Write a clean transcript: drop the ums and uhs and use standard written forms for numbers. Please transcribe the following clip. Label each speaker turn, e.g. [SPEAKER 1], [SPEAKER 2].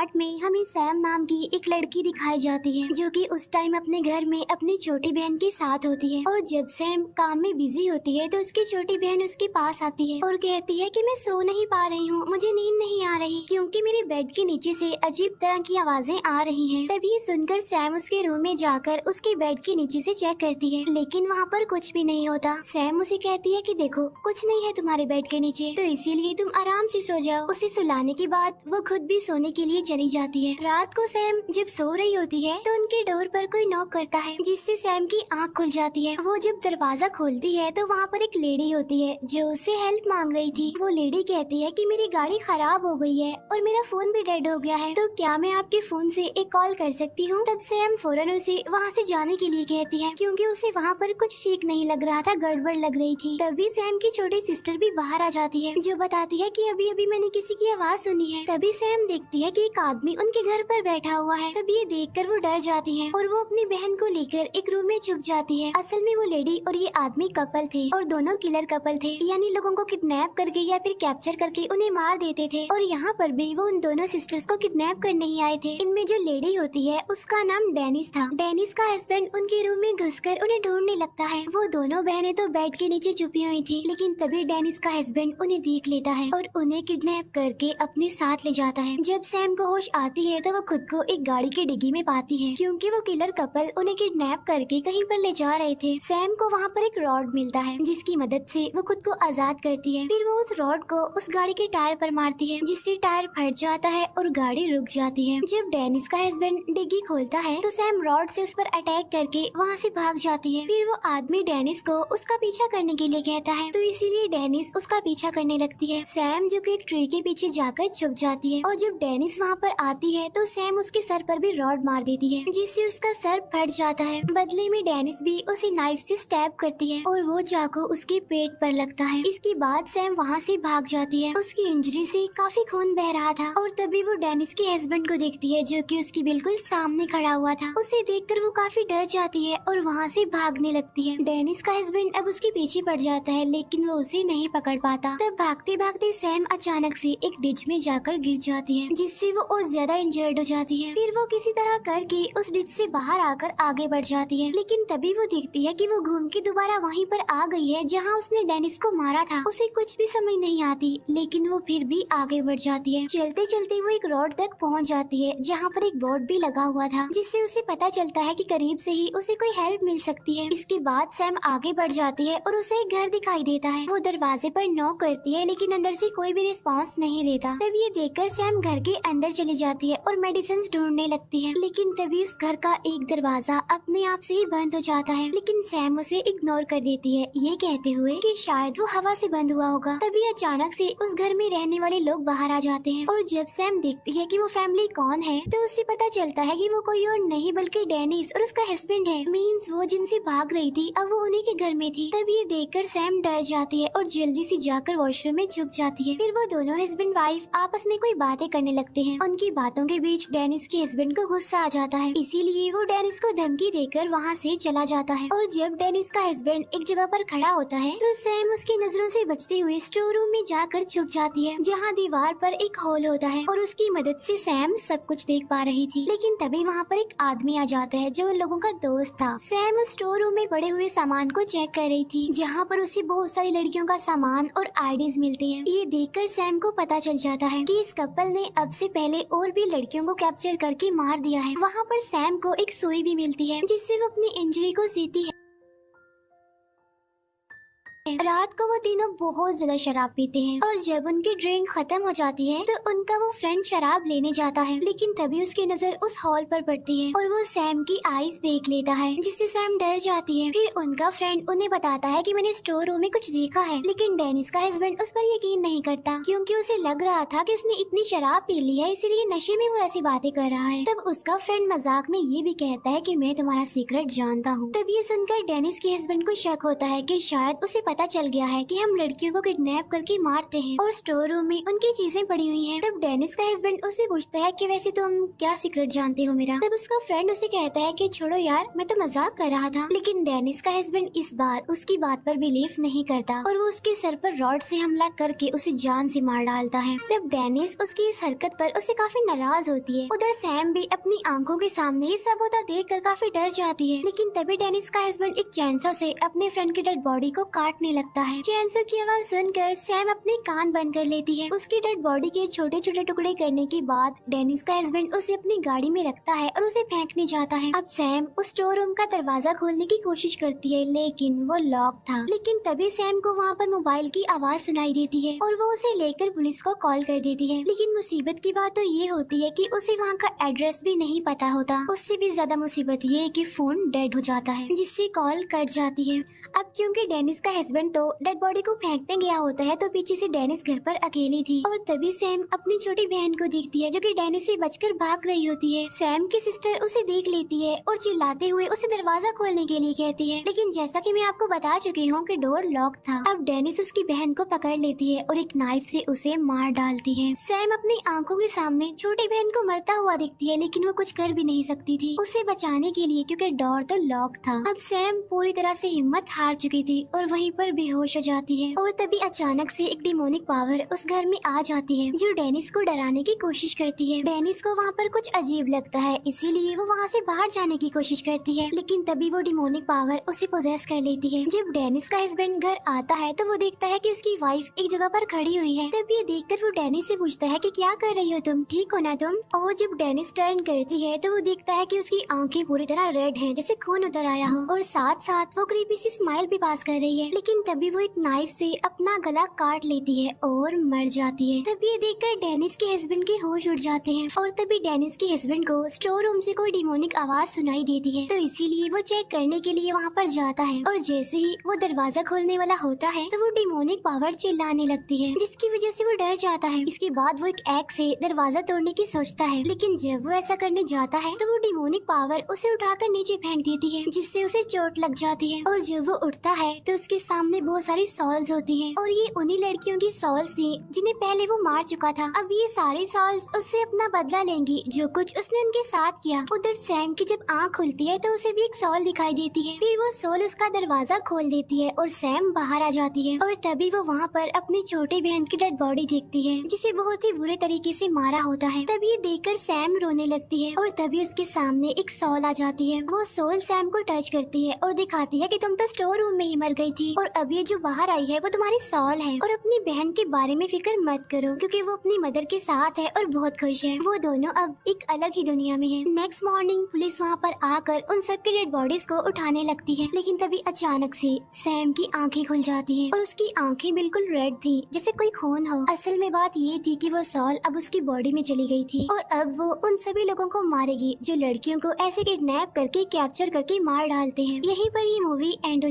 [SPEAKER 1] Part में हमें Sam नाम की एक लड़की दिखाई जाती है जो कि उस टाइम अपने घर में अपनी छोटी बहन के साथ होती है। और जब सैम काम में बिजी होती है तो उसकी छोटी बहन उसके पास आती है और कहती है कि मैं सो नहीं पा रही हूँ, मुझे नींद नहीं आ रही क्योंकि मेरे बेड के नीचे से अजीब तरह की आवाजें आ रही हैं। तभी सुनकर सैम उसके रूम में जाकर उसके बेड के नीचे से चेक करती है, लेकिन वहाँ पर कुछ भी नहीं होता। सैम उसे कहती है कि देखो कुछ नहीं है तुम्हारे बेड के नीचे, तो इसीलिए तुम आराम से सो जाओ। उसे सुलाने के बाद वो खुद भी सोने के लिए चली जाती है। रात को सैम जब सो रही होती है तो उनके डोर पर कोई नॉक करता है, जिससे सैम की आँख खुल जाती है। वो जब दरवाजा खोलती है तो वहाँ पर एक लेडी होती है जो उससे हेल्प मांग रही थी। वो लेडी कहती है कि मेरी गाड़ी खराब हो गई है और मेरा फोन भी डेड हो गया है, तो क्या मैं आपके फोन से एक कॉल कर सकती हूँ? तब सैम फौरन उसे वहाँ से जाने के लिए कहती है क्योंकि उसे वहाँ पर कुछ ठीक नहीं लग रहा था, गड़बड़ लग रही थी। तभी सैम की छोटी सिस्टर भी बाहर आ जाती है जो बताती है कि अभी अभी मैंने किसी की आवाज सुनी है। तभी सैम देखती है कि एक आदमी उनके घर पर बैठा हुआ है। तभी ये देखकर वो डर जाती है और वो अपनी बहन को लेकर एक रूम में छुप जाती है। असल में वो लेडी और ये आदमी कपल थे और दोनों किलर कपल थे, यानी लोगों को किडनैप करके या फिर कैप्चर करके उन्हें मार देते थे। और यहाँ पर भी वो उन दोनों सिस्टर्स को किडनैप करने ही आए थे। इनमें जो लेडी होती है उसका नाम डेनिस था। डेनिस का हस्बैंड उनके रूम में घुसकर उन्हें ढूंढने लगता है। वो दोनों बहनें तो बेड के नीचे छुपी हुई थी, लेकिन तभी डेनिस का हस्बैंड उन्हें देख लेता है और उन्हें किडनैप करके अपने साथ ले जाता है। जब सैम को होश आती है तो वो खुद को एक गाड़ी की डिग्गी में पाती है क्योंकि वो किलर कपल उन्हें किडनैप करके कहीं पर ले जा रहे थे। सैम को वहाँ पर एक रॉड मिलता है जिसकी मदद से वो खुद को आजाद करती है। फिर वो उस रॉड को उस गाड़ी के टायर पर मारती है, जिससे टायर फट जाता है और गाड़ी रुक जाती है। जब डेनिस का हस्बैंड डिग्गी खोलता है तो सैम रॉड से उस पर अटैक करके वहाँ से भाग जाती है। फिर वो आदमी डेनिस को उसका पीछा करने के लिए कहता है, तो इसीलिए डेनिस उसका पीछा करने लगती है। सैम जो कि एक ट्री के पीछे जाकर छुप जाती है और जब डेनिस वहाँ पर आती है तो सैम उसके सर पर भी रॉड मार देती है, जिससे उसका सर फट जाता है। बदले में डेनिस भी उसे नाइफ से स्टैब करती है और वो चाकू उसके पेट पर लगता है। इसके बाद सैम वहाँ से भाग जाती है। उसकी इंजरी से काफी खून बह रहा था और तभी वो डेनिस के हस्बैंड को देखती है जो कि उसके बिल्कुल सामने खड़ा हुआ था। उसे देखकर वो काफी डर जाती है और वहाँ से भागने लगती है। डेनिस का हस्बैंड अब उसके पीछे पड़ जाता है, लेकिन वो उसे नहीं पकड़ पाता। तब भागते भागते सैम अचानक से एक डिच में जाकर गिर जाती है, जिससे वो और ज्यादा इंजर्ड हो जाती है। फिर वो किसी तरह करके उस डिच से बाहर आकर आगे बढ़ जाती है, लेकिन तभी वो देखती है कि वो घूम के दोबारा वहीं पर आ गई है जहाँ उसने डेनिस को मारा था। उसे कुछ भी समझ नहीं आती, लेकिन वो फिर भी आगे बढ़ जाती है। चलते चलते वो एक रोड तक पहुँच जाती है जहाँ पर एक बोर्ड भी लगा हुआ था, जिससे उसे पता चलता है कि करीब से ही उसे कोई हेल्प मिल सकती है। इसके बाद सैम आगे बढ़ जाती है और उसे एक घर दिखाई देता है। वो दरवाजे पर नॉक करती है, लेकिन अंदर से कोई भी रिस्पांस नहीं देता। तब ये देखकर सैम घर के अंदर चली जाती है और मेडिसिन ढूंढने लगती है, लेकिन तभी उस घर का एक दरवाजा अपने आप से ही बंद हो जाता है। लेकिन सैम उसे इग्नोर कर देती है, ये कहते हुए कि शायद वो हवा से बंद हुआ होगा। तभी अचानक से उस घर में रहने वाले लोग बाहर आ जाते हैं और जब सैम देखती है कि वो फैमिली कौन है तो उससे पता चलता है कि वो कोई और नहीं बल्कि डेनिस और उसका हस्बैंड है। मींस वो जिनसे भाग रही थी अब वो उन्हीं के घर में थी। तब ये देखकर सैम डर जाती है और जल्दी से जाकर वॉशरूम में छुप जाती है। फिर वो दोनों हस्बैंड वाइफ आपस में कोई बातें करने लगते हैं। उनकी बातों के बीच डेनिस के हस्बैंड को गुस्सा आ जाता है, इसीलिए वो डेनिस को धमकी देकर वहाँ से चला जाता है। और जब डेनिस का हस्बैंड एक जगह पर खड़ा होता है तो सैम उसकी नजरों से बचते हुए स्टोर रूम में जाकर छुप जाती है, जहाँ दीवार पर एक होल होता है और उसकी मदद से सैम सब कुछ देख पा रही थी। लेकिन तभी वहाँ पर एक आदमी आ जाता है जो उन लोगों का दोस्त था। सैम उस स्टोर रूम में पड़े हुए सामान को चेक कर रही थी, जहाँ पर उसे बहुत सारी लड़कियों का सामान और आईडीज मिलते हैं। ये देखकर सैम को पता चल जाता है कि इस कपल ने अब से पहले और भी लड़कियों को कैप्चर करके मार दिया है। वहाँ पर सैम को एक सुई भी मिलती है, जिससे वो अपनी इंजरी को सीती है। रात को वो तीनों बहुत ज्यादा शराब पीते हैं और जब उनकी ड्रिंक खत्म हो जाती है तो उनका वो फ्रेंड शराब लेने जाता है, लेकिन तभी उसकी नजर उस हॉल पर पड़ती है और वो सैम की आईज देख लेता है, जिससे सैम डर जाती है। फिर उनका फ्रेंड उन्हें बताता है कि मैंने स्टोर रूम में कुछ देखा है, लेकिन डेनिस का हस्बैंड उस पर यकीन नहीं करता क्योंकि उसे लग रहा था कि उसने इतनी शराब पी ली है, इसीलिए नशे में वो ऐसी बातें कर रहा है। तब उसका फ्रेंड मजाक में ये भी कहता है कि मैं तुम्हारा सीक्रेट जानता हूँ। तब ये सुनकर डेनिस के हस्बैंड को शक होता है कि शायद उसे पता चल गया है कि हम लड़कियों को किडनैप करके मारते हैं और स्टोर रूम में उनकी चीजें पड़ी हुई हैं। तब डेनिस का हस्बैंड उसे पूछता है कि वैसे तुम क्या सीक्रेट जानते हो मेरा। तब उसका फ्रेंड उसे कहता है कि छोड़ो यार, मैं तो मजाक कर रहा था। लेकिन डेनिस का हस्बैंड इस बार उसकी बात पर बिलीव नहीं करता और वो उसके सर पर रॉड से हमला करके उसे जान से मार डालता है। तब डेनिस उसकी इस हरकत पर उसे काफी नाराज होती है। उधर सैम भी अपनी आंखों के सामने ये सब होता देखकर काफी डर जाती है। लेकिन तभी डेनिस का हस्बैंड एक चैनसो से अपने फ्रेंड की डेड बॉडी को काटने लगता है। चैनसो की आवाज सुनकर सैम अपने कान बंद कर लेती है। उसकी डेड बॉडी के छोटे छोटे टुकड़े करने के बाद डेनिस का हस्बैंड उसे अपनी गाड़ी में रखता है और उसे फेंकने जाता है। अब सैम उस स्टोर रूम का दरवाजा खोलने की कोशिश करती है लेकिन वो लॉक था। लेकिन तभी सैम को वहाँ पर मोबाइल की आवाज सुनाई देती है और वो उसे लेकर पुलिस को कॉल कर देती है। लेकिन मुसीबत की बात तो ये होती है कि उसे वहाँ का एड्रेस भी नहीं पता होता। उससे भी ज्यादा मुसीबत ये है कि फोन डेड हो जाता है जिससे कॉल कट जाती है। अब क्योंकि डेनिस का हस्बैंड तो डेड बॉडी को फेंकने गया होता है तो पीछे से डेनिस घर पर अकेली थी और तभी सैम अपनी छोटी बहन को देखती है जो कि डेनिस से बचकर भाग रही होती है। सैम की सिस्टर उसे देख लेती है और चिल्लाते हुए उसे दरवाजा खोलने के लिए कहती है। लेकिन जैसा कि मैं आपको बता चुकी हूँ कि डोर लॉक था। अब डेनिस उसकी बहन को पकड़ लेती है और एक नाइफ से उसे मार डालती है। सैम अपनी आंखों के सामने छोटी बहन को मरता हुआ देखती है लेकिन वो कुछ कर भी नहीं सकती थी उसे बचाने के लिए क्योंकि डोर तो लॉक था। अब सैम पूरी तरह से हिम्मत हार चुकी थी और वहीं पर बेहोश हो जाती है और तभी अचानक से एक डिमोनिक पावर उस घर में आ जाती है जो डेनिस को डराने की कोशिश करती है। डेनिस को वहाँ पर कुछ अजीब लगता है इसीलिए वो वहाँ से बाहर जाने की कोशिश करती है लेकिन तभी वो डिमोनिक पावर उसे पोजेस कर लेती है। जब डेनिस का हस्बैंड घर आता है तो वो देखता है कि उसकी वाइफ एक जगह पर खड़ी हुई है। तब ये देखकर वो डेनिस से पूछता है कि क्या कर रही हो तुम, ठीक हो ना तुम। और जब डेनिस टर्न करती है तो वो देखता है कि उसकी आंखें पूरी तरह रेड हैं जैसे खून उतर आया हो और साथ साथ वो क्रीपी सी स्माइल भी पास कर रही है। लेकिन तभी वो एक नाइफ से अपना गला काट लेती है और मर जाती है। तभी ये देखकर डेनिस के हस्बैंड के होश उड़ जाते हैं और तभी डेनिस के हस्बैंड को स्टोर रूम से कोई डिमोनिक आवाज सुनाई देती है तो इसीलिए वो चेक करने के लिए वहाँ पर जाता है और जैसे ही वो दरवाजा खोलने वाला होता है तो वो डिमोनिक पावर चिल्लाने लगती है जिसकी वजह से वो डर जाता है। इसके बाद वो एक एक्स से दरवाजा तोड़ने की सोचता है लेकिन जब वो ऐसा करने जाता है तो वो डिमोनिक पावर उसे उठाकर नीचे फेंक देती है जिससे उसे चोट लग जाती है। और जब वो उठता है तो उसके सामने बहुत सारी सॉल्स होती है और ये उन्हीं लड़कियों की सॉल्स थी जिन्हें पहले वो मार चुका था। अब ये सारी सॉल्स उससे अपना बदला लेंगी जो कुछ उसने उनके साथ किया। उधर सैम की जब आँख खुलती है तो उसे भी एक सॉल दिखाई देती है। फिर वो सॉल उसका दरवाजा खोल देती है और सैम बाहर आ जाती है और तभी वो वहाँ पर अपनी छोटी बहन की डेड बॉडी देखती है जिसे बहुत ही बुरे तरीके से मारा होता है। तभी ये देखकर सैम रोने लगती है और तभी उसके सामने एक सॉल आ जाती है। वो सॉल सैम को टच करती है और दिखाती है कि तुम तो स्टोर रूम में ही मर गई थी और अब ये जो बाहर आई है वो तुम्हारी सॉल है और अपनी बहन के बारे में फिक्र मत करो क्योंकि वो अपनी मदर के साथ है और बहुत खुश है। वो दोनों अब एक अलग ही दुनिया में है। नेक्स्ट मॉर्निंग पुलिस वहाँ पर आकर उन सब की डेड बॉडीज को उठाने लगती है लेकिन तभी अचानक से सैम की आंखें खुल जाती हैं और उसकी आंखें बिल्कुल रेड थी जैसे कोई खून हो। असल में बात ये थी कि वो सॉल अब उसकी बॉडी में चली गई थी और अब वो उन सभी लोगों को मारेगी जो लड़कियों को ऐसे किडनैप करके कैप्चर करके मार डालते हैं। यहीं पर ये मूवी एंड हो जाती है।